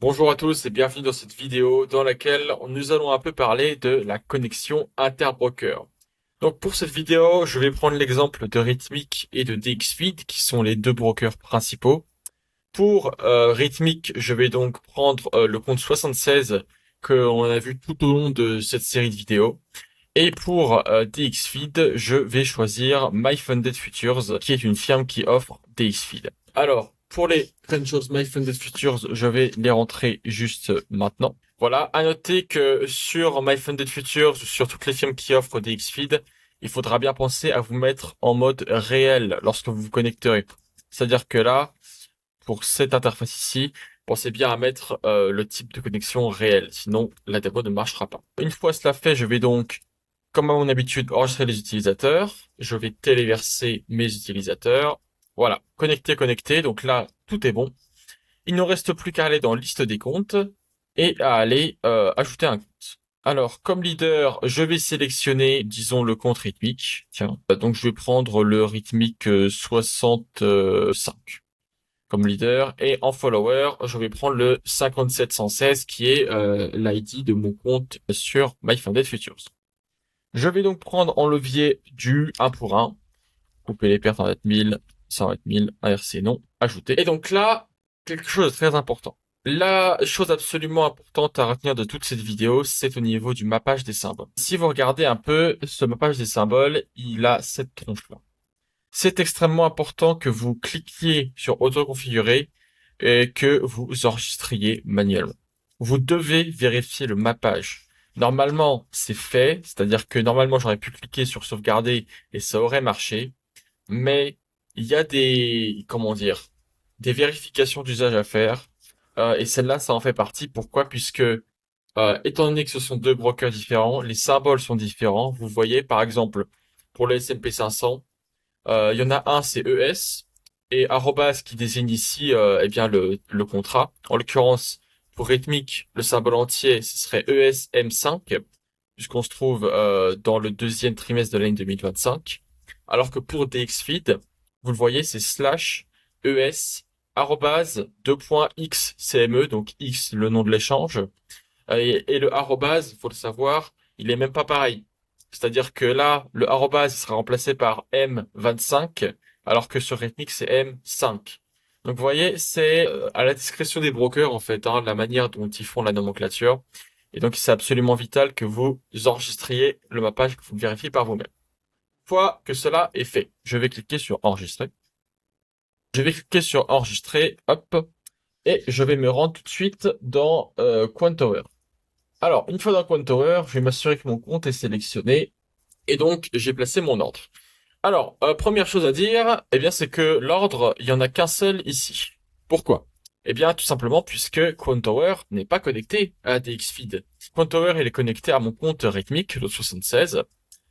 Bonjour à tous et bienvenue dans cette vidéo dans laquelle nous allons un peu parler de la connexion interbroker. Donc pour cette vidéo, je vais prendre l'exemple de Rhythmic et de DXFeed qui sont les deux brokers principaux. Pour Rhythmic, je vais donc prendre le compte 76 que l'on a vu tout au long de cette série de vidéos. Et pour DXFeed, je vais choisir MyFunded Futures, qui est une firme qui offre DXFeed. Alors, pour les credentials MyFunded Futures, je vais les rentrer juste maintenant. Voilà, à noter que sur MyFunded Futures, sur toutes les firmes qui offrent DXFeed, il faudra bien penser à vous mettre en mode réel lorsque vous vous connecterez. C'est-à-dire que là, pour cette interface ici, pensez bien à mettre le type de connexion réel, sinon la démo ne marchera pas. Une fois cela fait, je vais donc comme à mon habitude, enregistrer les utilisateurs. Je vais téléverser mes utilisateurs. Voilà, connecté, connecté. Donc là, tout est bon. Il ne reste plus qu'à aller dans liste des comptes et à aller ajouter un compte. Alors, comme leader, je vais sélectionner, disons, le compte rythmique. Tiens, donc je vais prendre le rythmique 65 comme leader. Et en follower, je vais prendre le 5716 qui est l'ID de mon compte sur MyFunded Futures. Je vais donc prendre en levier du 1 pour 1, couper les pertes en 1000, 120 000, inverser non, ajouter. Et donc là, quelque chose de très important. La chose absolument importante à retenir de toute cette vidéo, c'est au niveau du mappage des symboles. Si vous regardez un peu, ce mappage des symboles, il a cette tronche-là. C'est extrêmement important que vous cliquiez sur auto-configurer et que vous enregistriez manuellement. Vous devez vérifier le mappage. Normalement, c'est fait, c'est-à-dire que normalement, j'aurais pu cliquer sur sauvegarder et ça aurait marché, mais il y a des, comment dire, des vérifications d'usage à faire, et celle-là, ça en fait partie. Pourquoi? Puisque, étant donné que ce sont deux brokers différents, les symboles sont différents. Vous voyez, par exemple, pour le S&P 500, il y en a un, c'est ES, et arrobas qui désigne ici eh bien le contrat. En l'occurrence, pour rythmique, le symbole entier, ce serait ESM5, puisqu'on se trouve dans le deuxième trimestre de l'année 2025. Alors que pour DXFeed, vous le voyez, c'est slash ES arrobase 2.x CME, donc X le nom de l'échange. Et le arrobase, faut le savoir, il est même pas pareil. C'est-à-dire que là, le arrobase il sera remplacé par M25, alors que sur Rhythmic, c'est M5. Donc vous voyez, c'est à la discrétion des brokers, en fait, la manière dont ils font la nomenclature. Et donc, c'est absolument vital que vous enregistriez le mappage, que vous le vérifiez par vous-même. Une fois que cela est fait, je vais cliquer sur enregistrer. Je vais cliquer sur enregistrer, hop, et je vais me rendre tout de suite dans Quantower. Alors, une fois dans Quantower, je vais m'assurer que mon compte est sélectionné. Et donc, j'ai placé mon ordre. Alors, première chose à dire, eh bien, c'est que l'ordre, il y en a qu'un seul ici. Pourquoi? Eh bien, tout simplement puisque Quantower n'est pas connecté à DXFeed. Quantower, il est connecté à mon compte rythmique, le 76.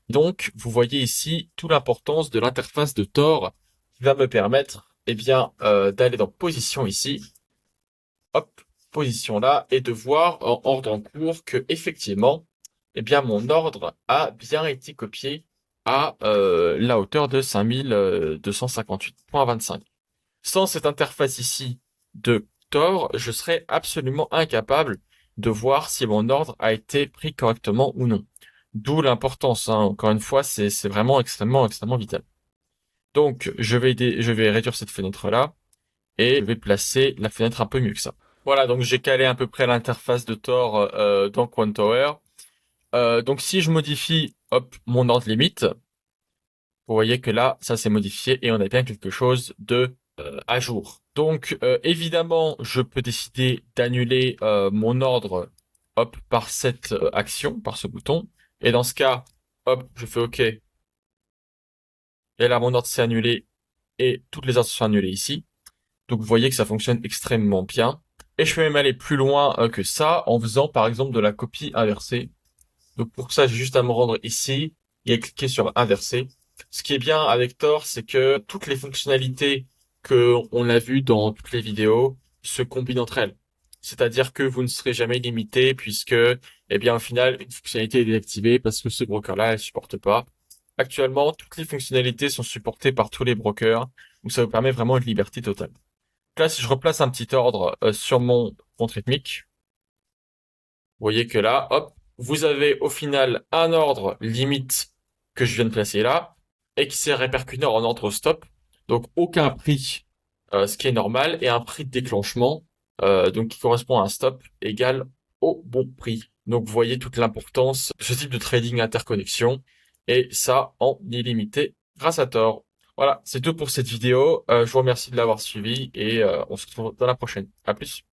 Donc, vous voyez ici toute l'importance de l'interface de Tor qui va me permettre, eh bien, d'aller dans position ici. Hop, position là, et de voir en ordre en cours que, effectivement, eh bien, mon ordre a bien été copié à la hauteur de 5258,25. Sans cette interface ici de Tor, je serais absolument incapable de voir si mon ordre a été pris correctement ou non. D'où l'importance, hein. Encore une fois, c'est vraiment extrêmement vital. Donc, je vais réduire cette fenêtre-là et je vais placer la fenêtre un peu mieux que ça. Voilà, donc j'ai calé à peu près l'interface de Tor dans Quantower. Donc si je modifie, hop, mon ordre limite, vous voyez que là, ça s'est modifié et on a bien quelque chose de à jour. Donc évidemment, je peux décider d'annuler mon ordre, hop, par cette action, par ce bouton. Et dans ce cas, hop, je fais OK. Et là, mon ordre s'est annulé et toutes les ordres sont annulées ici. Donc vous voyez que ça fonctionne extrêmement bien. Et je peux même aller plus loin que ça en faisant par exemple de la copie inversée. Donc pour ça, j'ai juste à me rendre ici et à cliquer sur inverser. Ce qui est bien avec Tor, c'est que toutes les fonctionnalités que on a vues dans toutes les vidéos se combinent entre elles. C'est-à-dire que vous ne serez jamais limité puisque, eh bien, au final, une fonctionnalité est désactivée parce que ce broker-là, elle supporte pas. Actuellement, toutes les fonctionnalités sont supportées par tous les brokers, donc ça vous permet vraiment une liberté totale. Là, si je replace un petit ordre sur mon compte rythmique. Vous voyez que là, hop, vous avez au final un ordre limite que je viens de placer là et qui s'est répercuté en ordre stop. Donc aucun prix, ce qui est normal, et un prix de déclenchement, donc qui correspond à un stop égal au bon prix. Donc vous voyez toute l'importance de ce type de trading interconnexion, et ça en illimité grâce à Tor. Voilà, c'est tout pour cette vidéo. Je vous remercie de l'avoir suivi et on se retrouve dans la prochaine. À plus.